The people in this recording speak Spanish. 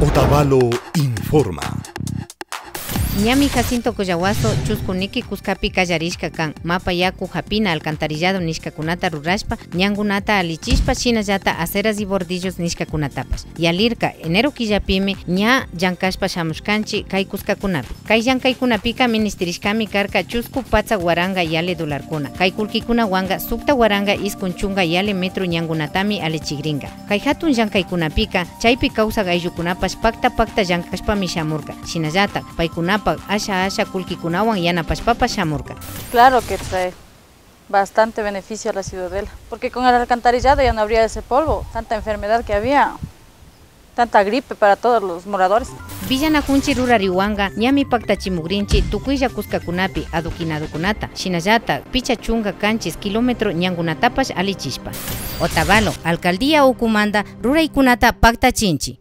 Otavalo informa. Ñami Jacinto Collahuaso chuskuniki kuskapi kallarishka kan mapa yaku japina alcantarillado nishkakunata rurashpa ñangunata alichishpa shinallata aceras y bordillos nishkakunatapash yalirka enero killapimi ña llankashpa shamushkanchi kay kuskakunapi kay llankaykunapika ministerishkami karka chusku patsa waranga yale dolarkuna kay kullkikunawanka sukta waranga iskun chunga yale metro ñangunatami alichigringa kay hatun llankaykunapika chaypi kawsaq ayllukunapash pakta llankashpami shamurka shinallata paykunapa asha kullkikunawan yanapashpapas shamurka. Claro que trae bastante beneficio a la ciudadela, porque con el alcantarillado ya no habría ese polvo, tanta enfermedad que había, tanta gripe para todos los moradores. Villanakunchi rurariwanga ñami paktachimugrinchi tukuylla kuskakunapi aduquinadukunata shinallata picha chunga kanchis kilómetro ñangunatapash alichishpa. Otavalo, alcaldía ukumanda ruraykunata paktachinchi.